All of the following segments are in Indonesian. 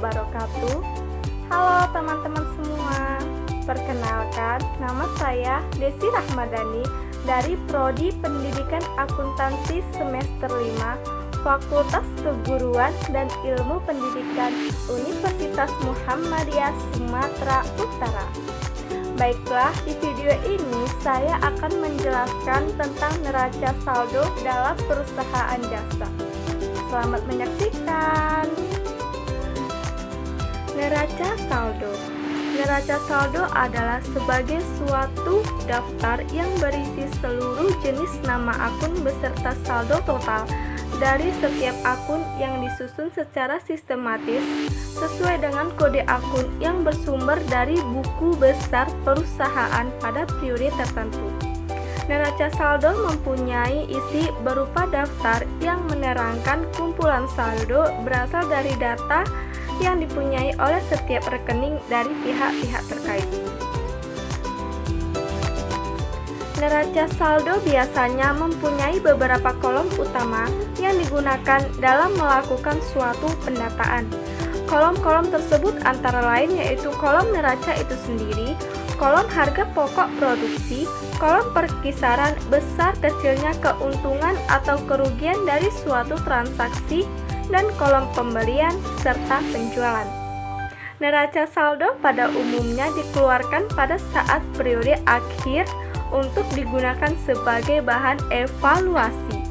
wabarakatuh. Halo teman-teman semua. Perkenalkan, nama saya Desi Rahmadani dari Prodi Pendidikan Akuntansi semester 5 Fakultas Keguruan dan Ilmu Pendidikan Universitas Muhammadiyah Sumatera Utara. Baiklah, di video ini saya akan menjelaskan tentang neraca saldo dalam perusahaan jasa. Selamat menyaksikan. Neraca saldo. Neraca saldo adalah sebagai suatu daftar yang berisi seluruh jenis nama akun beserta saldo total dari setiap akun yang disusun secara sistematis sesuai dengan kode akun yang bersumber dari buku besar perusahaan pada periode tertentu. Neraca saldo mempunyai isi berupa daftar yang menerangkan kumpulan saldo berasal dari data yang dipunyai oleh setiap rekening dari pihak-pihak terkait. Neraca saldo biasanya mempunyai beberapa kolom utama yang digunakan dalam melakukan suatu pendataan. Kolom-kolom tersebut antara lain yaitu kolom neraca itu sendiri, kolom harga pokok produksi, kolom perkisaran besar kecilnya keuntungan atau kerugian dari suatu transaksi, dan kolom pembelian serta penjualan. Neraca saldo pada umumnya dikeluarkan pada saat periode akhir untuk digunakan sebagai bahan evaluasi.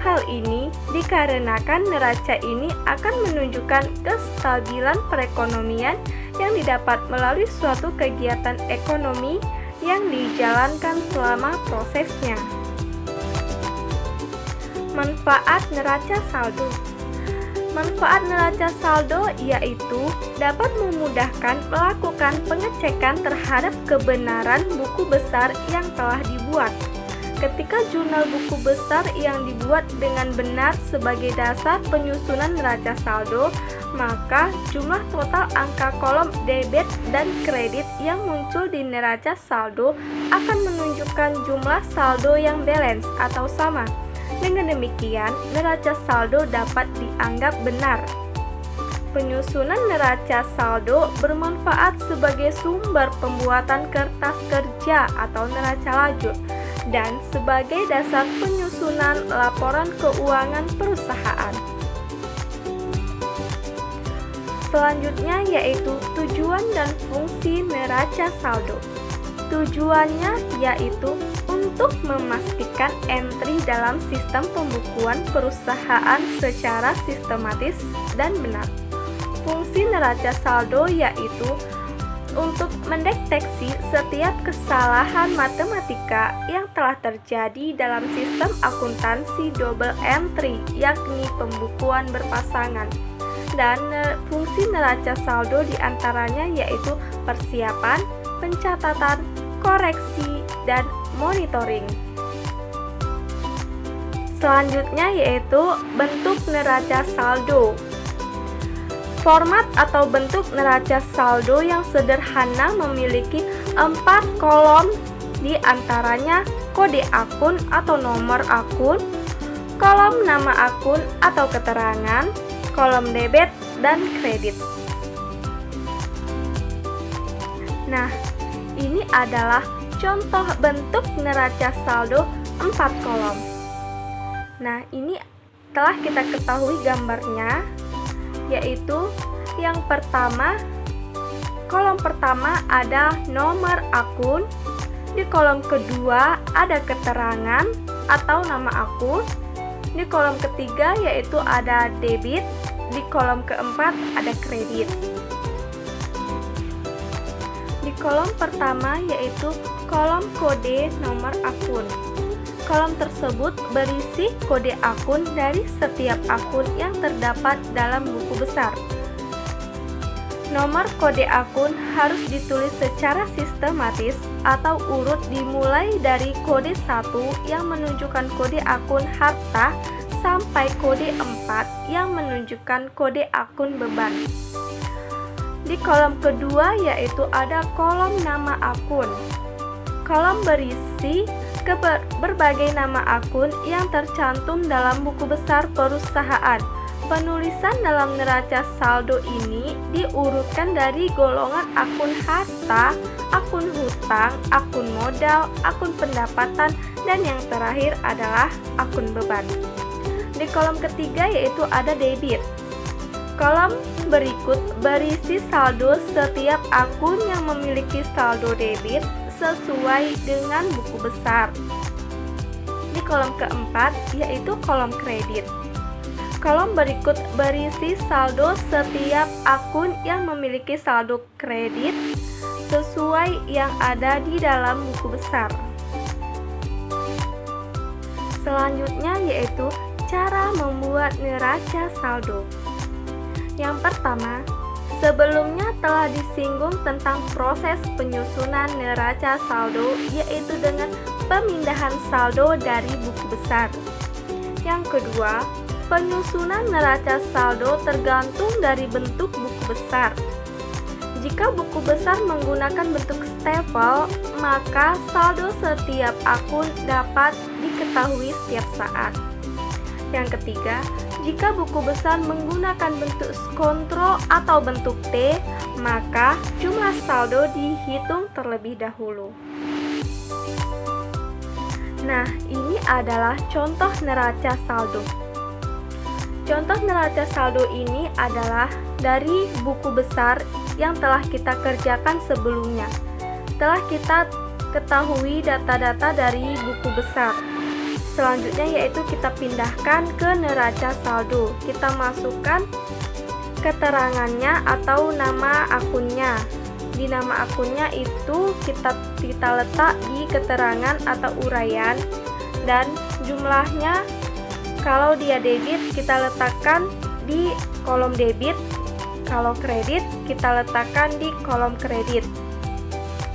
Hal ini dikarenakan neraca ini akan menunjukkan kestabilan perekonomian yang didapat melalui suatu kegiatan ekonomi yang dijalankan selama prosesnya. Manfaat neraca saldo. Manfaat neraca saldo yaitu dapat memudahkan melakukan pengecekan terhadap kebenaran buku besar yang telah dibuat. Ketika jurnal buku besar yang dibuat dengan benar sebagai dasar penyusunan neraca saldo, maka jumlah total angka kolom debit dan kredit yang muncul di neraca saldo akan menunjukkan jumlah saldo yang balance atau sama. Dengan demikian, neraca saldo dapat dianggap benar. Penyusunan neraca saldo bermanfaat sebagai sumber pembuatan kertas kerja atau neraca lajur dan sebagai dasar penyusunan laporan keuangan perusahaan. Selanjutnya yaitu tujuan dan fungsi neraca saldo. Tujuannya yaitu untuk memastikan entry dalam sistem pembukuan perusahaan secara sistematis dan benar. Fungsi neraca saldo yaitu untuk mendeteksi setiap kesalahan matematika yang telah terjadi dalam sistem akuntansi double entry, yakni pembukuan berpasangan. Dan fungsi neraca saldo diantaranya yaitu persiapan, pencatatan, koreksi, dan monitoring. Selanjutnya yaitu bentuk neraca saldo. Format atau bentuk neraca saldo yang sederhana memiliki 4 kolom, di antaranya kode akun atau nomor akun, kolom nama akun atau keterangan, kolom debit dan kredit. Nah, ini adalah contoh bentuk neraca saldo 4 kolom. Nah, ini telah kita ketahui gambarnya, yaitu yang pertama, kolom pertama ada nomor akun, di kolom kedua ada keterangan atau nama akun, di kolom ketiga yaitu ada debit, di kolom keempat ada kredit. Di kolom pertama yaitu kolom kode nomor akun. Kolom tersebut berisi kode akun dari setiap akun yang terdapat dalam buku besar. Nomor kode akun harus ditulis secara sistematis atau urut dimulai dari kode 1 yang menunjukkan kode akun harta sampai kode 4 yang menunjukkan kode akun beban. Di kolom kedua yaitu ada kolom nama akun. Kolom berisi berbagai nama akun yang tercantum dalam buku besar perusahaan. Penulisan dalam neraca saldo ini diurutkan dari golongan akun harta, akun hutang, akun modal, akun pendapatan, dan yang terakhir adalah akun beban. Di kolom ketiga yaitu ada debit. Kolom berikut berisi saldo setiap akun yang memiliki saldo debit sesuai dengan buku besar. Di kolom keempat yaitu kolom kredit. Kolom berikut berisi saldo setiap akun yang memiliki saldo kredit sesuai yang ada di dalam buku besar. Selanjutnya yaitu cara membuat neraca saldo. Yang pertama, sebelumnya telah disinggung tentang proses penyusunan neraca saldo, yaitu dengan pemindahan saldo dari buku besar. Yang kedua, penyusunan neraca saldo tergantung dari bentuk buku besar. Jika buku besar menggunakan bentuk stapel, maka saldo setiap akun dapat diketahui setiap saat. Yang ketiga, jika buku besar menggunakan bentuk kontrol atau bentuk T, maka jumlah saldo dihitung terlebih dahulu. Nah, ini adalah contoh neraca saldo. Contoh neraca saldo ini adalah dari buku besar yang telah kita kerjakan sebelumnya. Telah kita ketahui data-data dari buku besar. Selanjutnya yaitu kita pindahkan ke neraca saldo. Kita masukkan keterangannya atau nama akunnya. Di nama akunnya itu kita letak di keterangan atau uraian, dan jumlahnya kalau dia debit kita letakkan di kolom debit, kalau kredit kita letakkan di kolom kredit.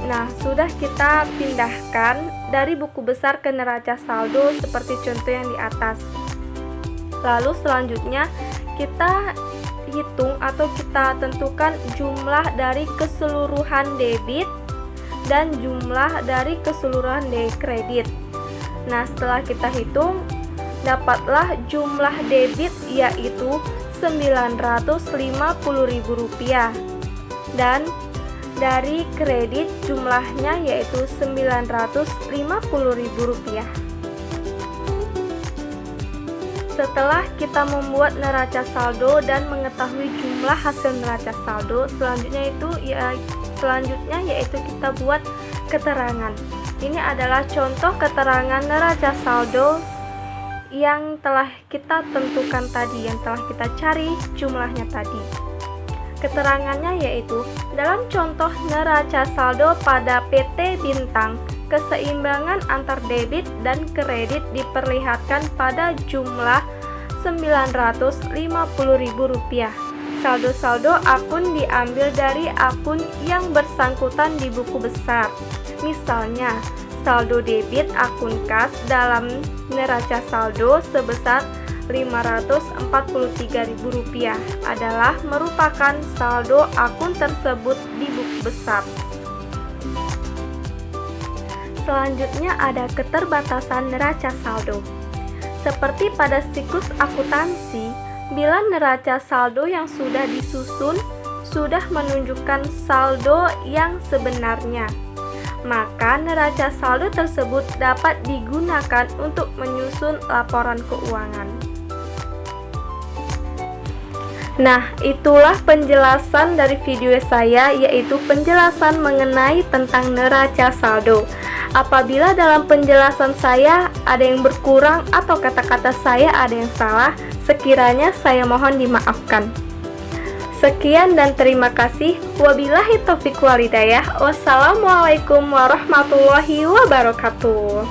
Nah, sudah kita pindahkan dari buku besar ke neraca saldo seperti contoh yang di atas. Lalu selanjutnya kita hitung atau kita tentukan jumlah dari keseluruhan debit dan jumlah dari keseluruhan kredit. Nah, setelah kita hitung, dapatlah jumlah debit yaitu Rp950.000 dan dari kredit jumlahnya yaitu Rp950.000. Setelah kita membuat neraca saldo dan mengetahui jumlah hasil neraca saldo, selanjutnya yaitu kita buat keterangan. Ini adalah contoh keterangan neraca saldo yang telah kita tentukan tadi, yang telah kita cari jumlahnya tadi. Keterangannya yaitu, dalam contoh neraca saldo pada PT Bintang, keseimbangan antar debit dan kredit diperlihatkan pada jumlah Rp950.000. Saldo-saldo akun diambil dari akun yang bersangkutan di buku besar. Misalnya, saldo debit akun kas dalam neraca saldo sebesar Rp543.000 adalah merupakan saldo akun tersebut di buku besar. Selanjutnya ada keterbatasan neraca saldo. Seperti pada siklus akuntansi, bila neraca saldo yang sudah disusun sudah menunjukkan saldo yang sebenarnya, maka neraca saldo tersebut dapat digunakan untuk menyusun laporan keuangan. Nah, itulah penjelasan dari video saya, yaitu penjelasan mengenai tentang neraca saldo. Apabila dalam penjelasan saya ada yang berkurang atau kata-kata saya ada yang salah, sekiranya saya mohon dimaafkan. Sekian dan terima kasih. Wabillahi taufiq wal hidayah. Wassalamualaikum warahmatullahi wabarakatuh.